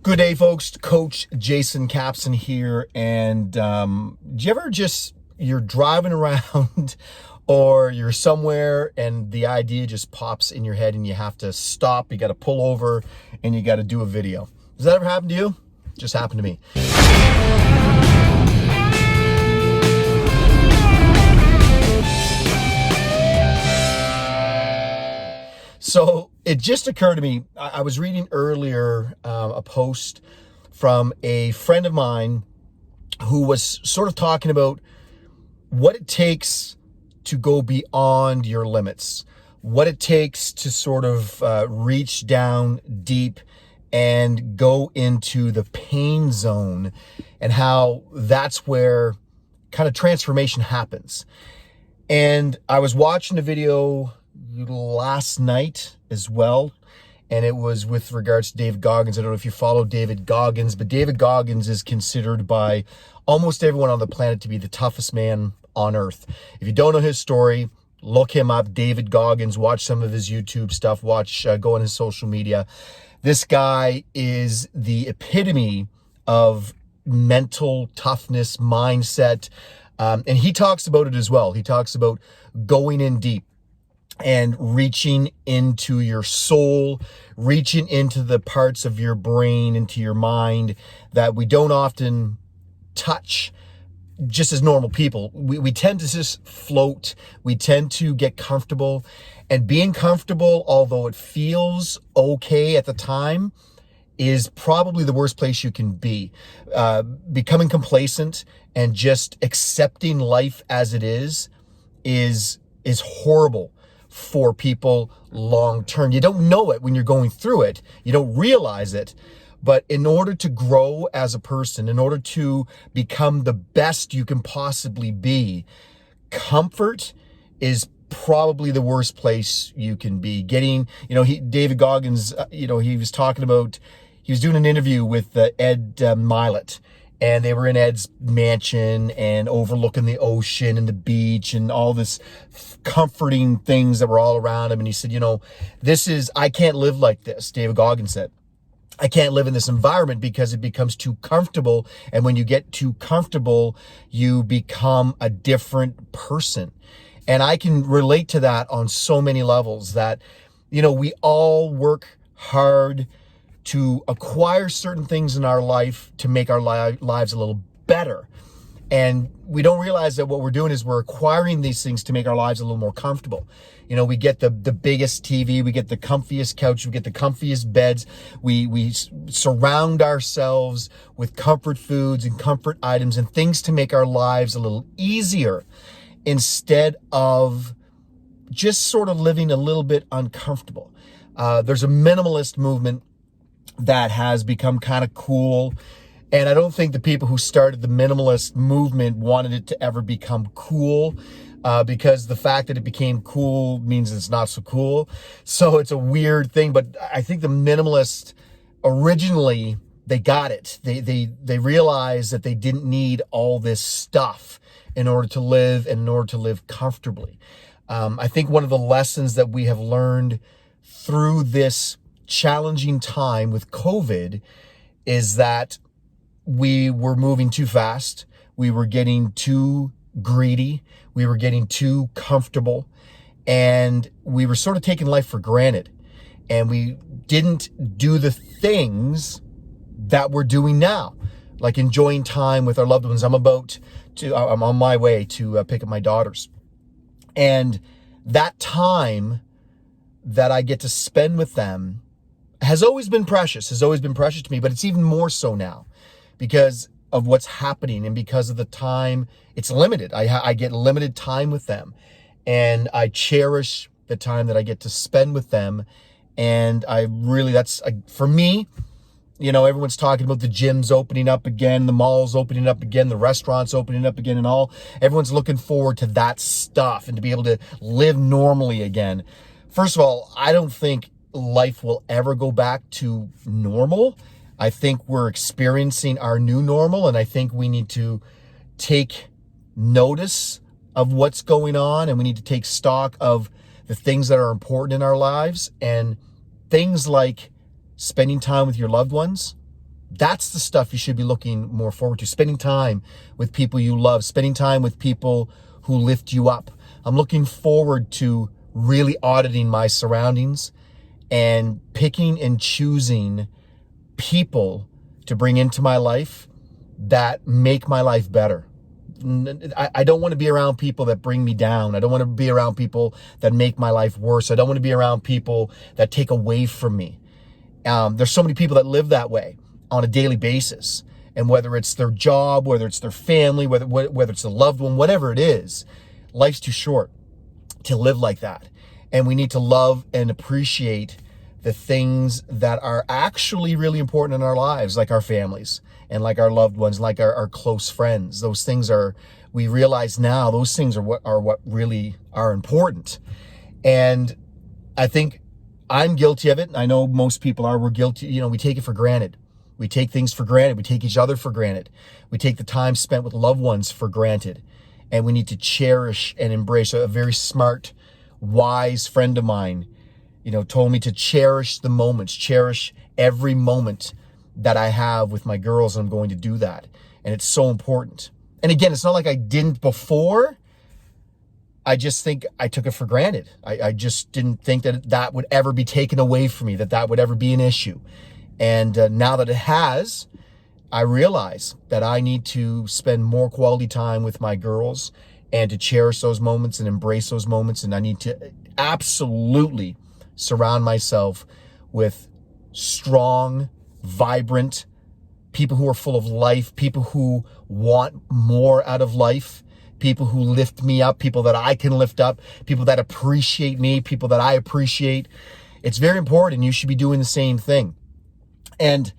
Good day, folks. Coach Jason Capson here. And do you ever you're driving around or you're somewhere and the idea just pops in your head and you have to stop, you got to pull over and you got to do a video? Does that ever happen to you? Just happened to me. So it just occurred to me, I was reading earlier a post from a friend of mine who was sort of talking about what it takes to go beyond your limits, what it takes to sort of reach down deep and go into the pain zone, and how that's where kind of transformation happens. And I was watching a video last night as well, and it was with regards to David Goggins. I don't know if you follow David Goggins, but David Goggins is considered by almost everyone on the planet to be the toughest man on earth. If you don't know his story, look him up, David Goggins. Watch some of his YouTube stuff, go on his social media. This guy is the epitome of mental toughness, mindset, and he talks about it as well. He talks about going in deep and reaching into your soul, reaching into the parts of your brain, into your mind that we don't often touch just as normal people. We tend to just float. We tend to get comfortable, and being comfortable, although it feels okay at the time, is probably the worst place you can be. Becoming complacent and just accepting life as it is horrible for people long term. You don't know it when you're going through it. You don't realize it. But in order to grow as a person, in order to become the best you can possibly be, comfort is probably the worst place you can be. David Goggins, he was talking about, he was doing an interview with Ed Milet. And they were in Ed's mansion and overlooking the ocean and the beach and all this comforting things that were all around him. And he said, I can't live like this. David Goggins said, I can't live in this environment because it becomes too comfortable. And when you get too comfortable, you become a different person. And I can relate to that on so many levels that, we all work hard to acquire certain things in our life to make our lives a little better. And we don't realize that what we're doing is we're acquiring these things to make our lives a little more comfortable. We get the biggest TV, we get the comfiest couch, we get the comfiest beds. We surround ourselves with comfort foods and comfort items and things to make our lives a little easier, instead of just sort of living a little bit uncomfortable. There's a minimalist movement that has become kind of cool. And I don't think the people who started the minimalist movement wanted it to ever become cool, because the fact that it became cool means it's not so cool. So it's a weird thing. But I think the minimalists originally, they got it. They realized that they didn't need all this stuff in order to live and in order to live comfortably. I think one of the lessons that we have learned through this challenging time with COVID is that we were moving too fast. We were getting too greedy. We were getting too comfortable, and we were sort of taking life for granted. And we didn't do the things that we're doing now, like enjoying time with our loved ones. I'm on my way to pick up my daughters. And that time that I get to spend with them has always been precious to me, but it's even more so now because of what's happening and because of the time. It's limited. I get limited time with them, and I cherish the time that I get to spend with them. And for me, everyone's talking about the gyms opening up again, the malls opening up again, the restaurants opening up again, and everyone's looking forward to that stuff and to be able to live normally again. First of all, I don't think life will ever go back to normal. I think we're experiencing our new normal, and I think we need to take notice of what's going on, and we need to take stock of the things that are important in our lives, and things like spending time with your loved ones, That's the stuff you should be looking more forward to. Spending time with people you love, spending time with people who lift you up. I'm looking forward to really auditing my surroundings and picking and choosing people to bring into my life that make my life better. I don't want to be around people that bring me down. I don't want to be around people that make my life worse. I don't want to be around people that take away from me. There's so many people that live that way on a daily basis. And whether it's their job, whether it's their family, whether it's a loved one, whatever it is, life's too short to live like that. And we need to love and appreciate the things that are actually really important in our lives, like our families and like our loved ones, like our close friends. Those things we realize now, those things are what really are important. And I think I'm guilty of it. I know most people are. We're guilty. We take it for granted. We take things for granted. We take each other for granted. We take the time spent with loved ones for granted. And we need to cherish and embrace. A very smart, wise friend of mine, told me to cherish the moments, cherish every moment that I have with my girls. And I'm going to do that. And it's so important. And again, it's not like I didn't before. I just think I took it for granted. I just didn't think that would ever be taken away from me, that would ever be an issue. And now that it has, I realize that I need to spend more quality time with my girls and to cherish those moments and embrace those moments. And I need to absolutely surround myself with strong, vibrant people who are full of life, people who want more out of life, people who lift me up, people that I can lift up, people that appreciate me, people that I appreciate. It's very important. You should be doing the same thing. And,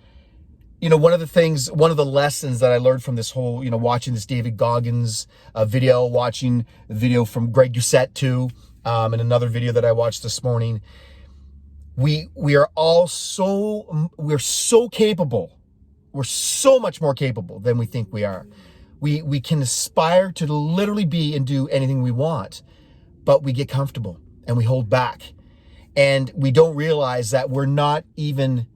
one of the lessons that I learned from this whole, watching this David Goggins video, watching the video from Greg Doucette too, and another video that I watched this morning, we're so capable. We're so much more capable than we think we are. We can aspire to literally be and do anything we want, but we get comfortable and we hold back. And we don't realize that we're not even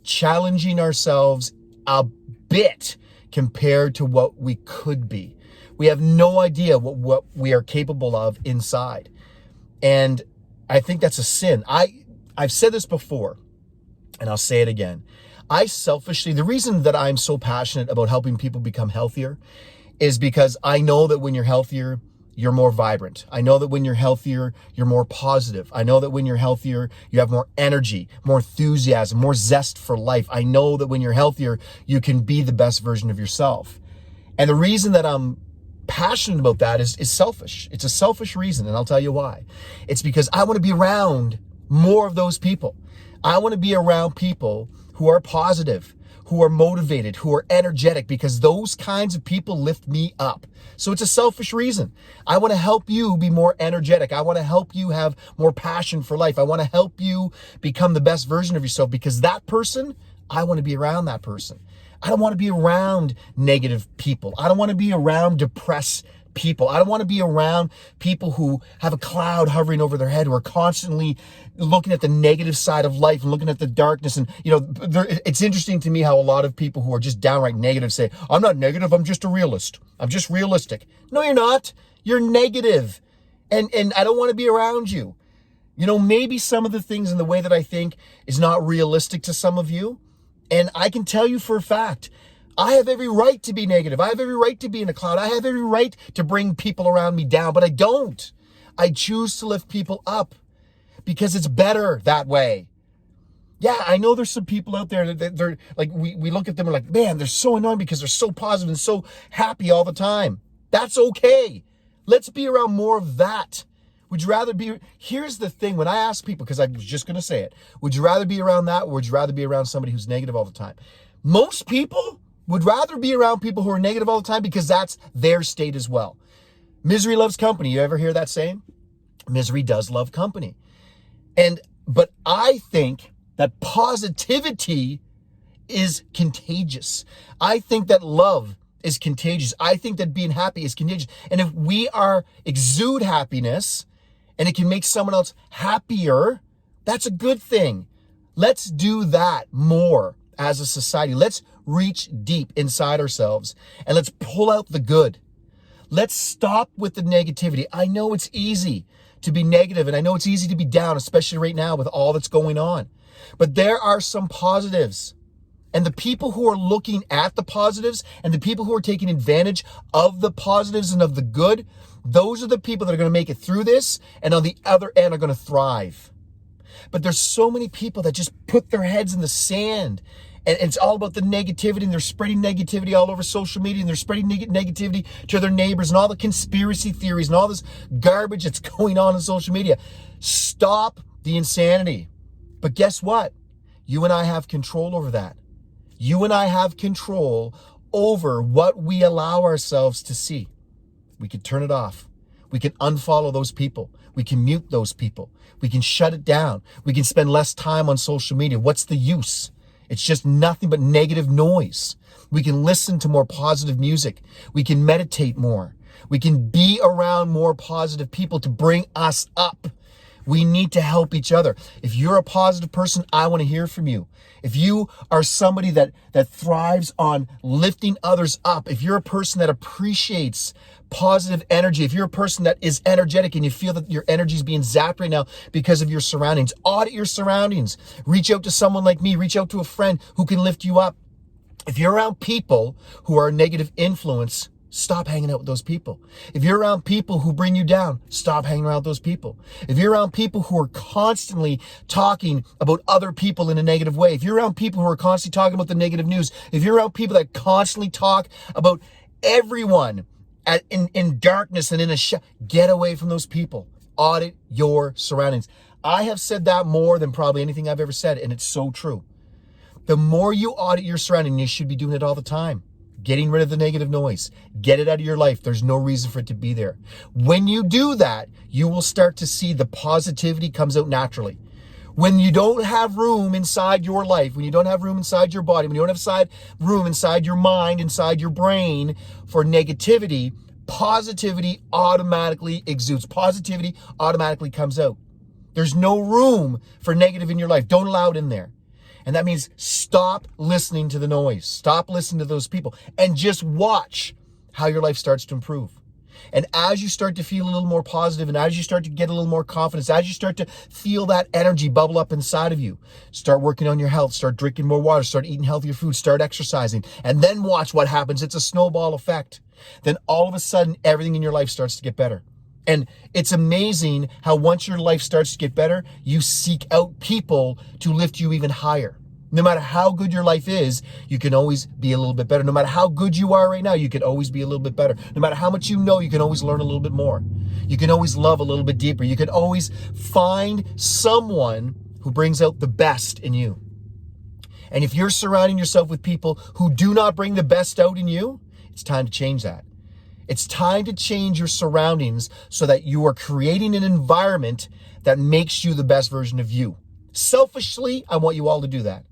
challenging ourselves a bit compared to what we could be. We have no idea what we are capable of inside. And I think that's a sin. I've said this before, and I'll say it again. The reason that I'm so passionate about helping people become healthier is because I know that when you're healthier, you're more vibrant. I know that when you're healthier, you're more positive. I know that when you're healthier, you have more energy, more enthusiasm, more zest for life. I know that when you're healthier, you can be the best version of yourself. And the reason that I'm passionate about that is selfish. It's a selfish reason, and I'll tell you why. It's because I want to be around more of those people. I want to be around people who are positive, who are motivated, who are energetic, because those kinds of people lift me up. So it's a selfish reason. I want to help you be more energetic. I want to help you have more passion for life. I want to help you become the best version of yourself, because that person, I want to be around that person. I don't want to be around negative people. I don't want to be around depressed people. I don't want to be around people who have a cloud hovering over their head, who are constantly looking at the negative side of life and looking at the darkness. And, it's interesting to me how a lot of people who are just downright negative say, I'm not negative, I'm just a realist. I'm just realistic. No, you're not. You're negative. And I don't want to be around you. Maybe some of the things in the way that I think is not realistic to some of you. And I can tell you for a fact, I have every right to be negative. I have every right to be in a cloud. I have every right to bring people around me down, but I don't. I choose to lift people up because it's better that way. Yeah, I know there's some people out there that they're like, we look at them and we're like, man, they're so annoying because they're so positive and so happy all the time. That's okay. Let's be around more of that. Would you rather be, here's the thing, when I ask people, because I was just going to say it, would you rather be around that, or would you rather be around somebody who's negative all the time? Most people would rather be around people who are negative all the time because that's their state as well. Misery loves company. You ever hear that saying? Misery does love company. But I think that positivity is contagious. I think that love is contagious. I think that being happy is contagious. And if we exude happiness and it can make someone else happier, that's a good thing. Let's do that more. as a society. Let's reach deep inside ourselves and let's pull out the good. Let's stop with the negativity. I know it's easy to be negative and I know it's easy to be down, especially right now with all that's going on. But there are some positives. And the people who are looking at the positives and the people who are taking advantage of the positives and of the good, those are the people that are going to make it through this and on the other end are going to thrive. But there's so many people that just put their heads in the sand and it's all about the negativity and they're spreading negativity all over social media and they're spreading negativity to their neighbors and all the conspiracy theories and all this garbage that's going on social media. Stop the insanity. But guess what? You and I have control over that. You and I have control over what we allow ourselves to see. We can turn it off. We can unfollow those people. We can mute those people. We can shut it down. We can spend less time on social media. What's the use? It's just nothing but negative noise. We can listen to more positive music. We can meditate more. We can be around more positive people to bring us up. We need to help each other. If you're a positive person, I want to hear from you. If you are somebody that thrives on lifting others up, if you're a person that appreciates positive energy, if you're a person that is energetic and you feel that your energy is being zapped right now because of your surroundings, audit your surroundings. Reach out to someone like me. Reach out to a friend who can lift you up. If you're around people who are a negative influence, stop hanging out with those people. If you're around people who bring you down, stop hanging around with those people. If you're around people who are constantly talking about other people in a negative way, if you're around people who are constantly talking about the negative news, if you're around people that constantly talk about everyone in darkness and in a get away from those people. Audit your surroundings. I have said that more than probably anything I've ever said, and it's so true. The more you audit your surroundings, you should be doing it all the time. Getting rid of the negative noise. Get it out of your life. There's no reason for it to be there. When you do that, you will start to see the positivity comes out naturally. When you don't have room inside your life, when you don't have room inside your body, when you don't have room inside your mind, inside your brain for negativity, positivity automatically exudes. Positivity automatically comes out. There's no room for negative in your life. Don't allow it in there. And that means stop listening to the noise. Stop listening to those people and just watch how your life starts to improve. And as you start to feel a little more positive and as you start to get a little more confidence, as you start to feel that energy bubble up inside of you, start working on your health, start drinking more water, start eating healthier food, start exercising, and then watch what happens. It's a snowball effect. Then all of a sudden, everything in your life starts to get better. And it's amazing how once your life starts to get better, you seek out people to lift you even higher. No matter how good your life is, you can always be a little bit better. No matter how good you are right now, you can always be a little bit better. No matter how much you know, you can always learn a little bit more. You can always love a little bit deeper. You can always find someone who brings out the best in you. And if you're surrounding yourself with people who do not bring the best out in you, it's time to change that. It's time to change your surroundings so that you are creating an environment that makes you the best version of you. Selfishly, I want you all to do that.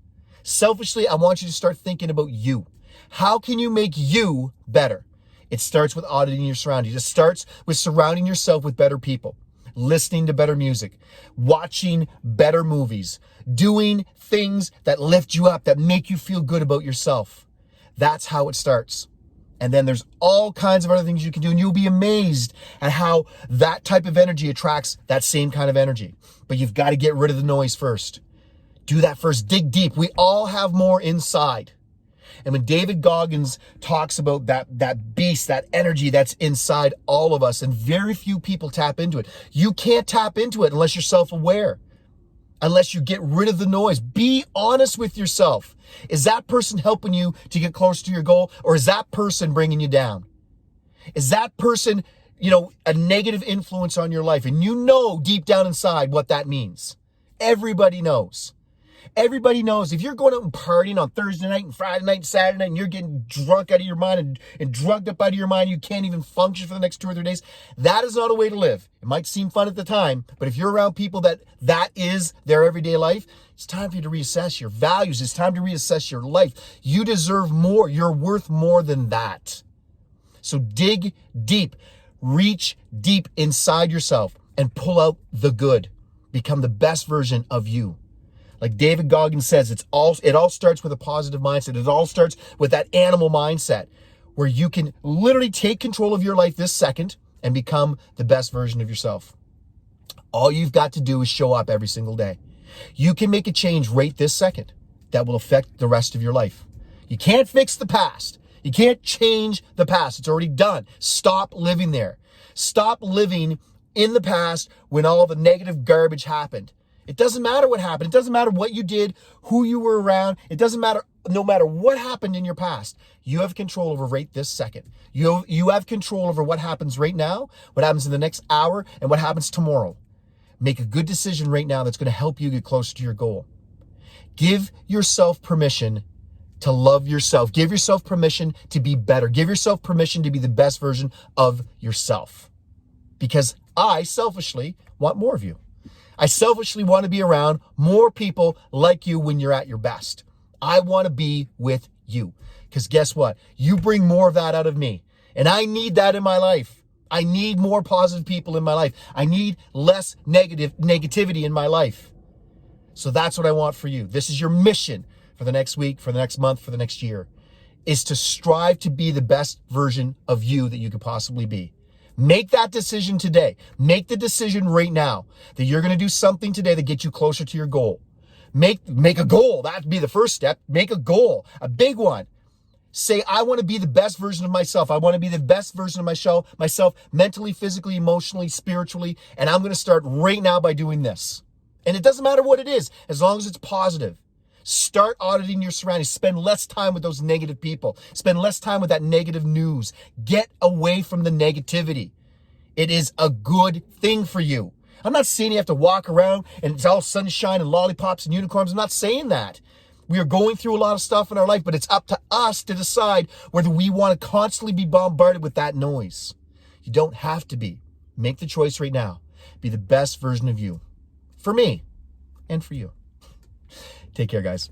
Selfishly, I want you to start thinking about you. How can you make you better? It starts with auditing your surroundings. It starts with surrounding yourself with better people, listening to better music, watching better movies, doing things that lift you up, that make you feel good about yourself. That's how it starts. And then there's all kinds of other things you can do, and you'll be amazed at how that type of energy attracts that same kind of energy. But you've got to get rid of the noise first. Do that first. Dig deep. We all have more inside. And when David Goggins talks about that beast, that energy that's inside all of us, and very few people tap into it. You can't tap into it unless you're self-aware. Unless you get rid of the noise. Be honest with yourself. Is that person helping you to get closer to your goal? Or is that person bringing you down? Is that person, a negative influence on your life? And you know deep down inside what that means. Everybody knows. Everybody knows if you're going out and partying on Thursday night and Friday night and Saturday night and you're getting drunk out of your mind and drugged up out of your mind, you can't even function for the next 2 or 3 days. That is not a way to live. It might seem fun at the time, but if you're around people that is their everyday life, it's time for you to reassess your values. It's time to reassess your life. You deserve more. You're worth more than that. So dig deep, reach deep inside yourself and pull out the good. Become the best version of you. Like David Goggins says, it all starts with a positive mindset. It all starts with that animal mindset where you can literally take control of your life this second and become the best version of yourself. All you've got to do is show up every single day. You can make a change right this second that will affect the rest of your life. You can't fix the past. You can't change the past. It's already done. Stop living there. Stop living in the past when all the negative garbage happened. It doesn't matter what happened. It doesn't matter what you did, who you were around. It doesn't matter, no matter what happened in your past. You have control over right this second. You have control over what happens right now, what happens in the next hour, and what happens tomorrow. Make a good decision right now that's going to help you get closer to your goal. Give yourself permission to love yourself. Give yourself permission to be better. Give yourself permission to be the best version of yourself. Because I selfishly want more of you. I selfishly want to be around more people like you when you're at your best. I want to be with you. Because guess what? You bring more of that out of me. And I need that in my life. I need more positive people in my life. I need less negativity in my life. So that's what I want for you. This is your mission for the next week, for the next month, for the next year, is to strive to be the best version of you that you could possibly be. Make that decision today. Make the decision right now that you're going to do something today that gets you closer to your goal. Make a goal. That'd be the first step. Make a goal, a big one. Say, I want to be the best version of myself. I want to be the best version of myself mentally, physically, emotionally, spiritually. And I'm going to start right now by doing this. And it doesn't matter what it is, as long as it's positive. Start auditing your surroundings. Spend less time with those negative people. Spend less time with that negative news. Get away from the negativity. It is a good thing for you. I'm not saying you have to walk around and it's all sunshine and lollipops and unicorns. I'm not saying that. We are going through a lot of stuff in our life, but it's up to us to decide whether we want to constantly be bombarded with that noise. You don't have to be. Make the choice right now. Be the best version of you. For me and for you. Take care, guys.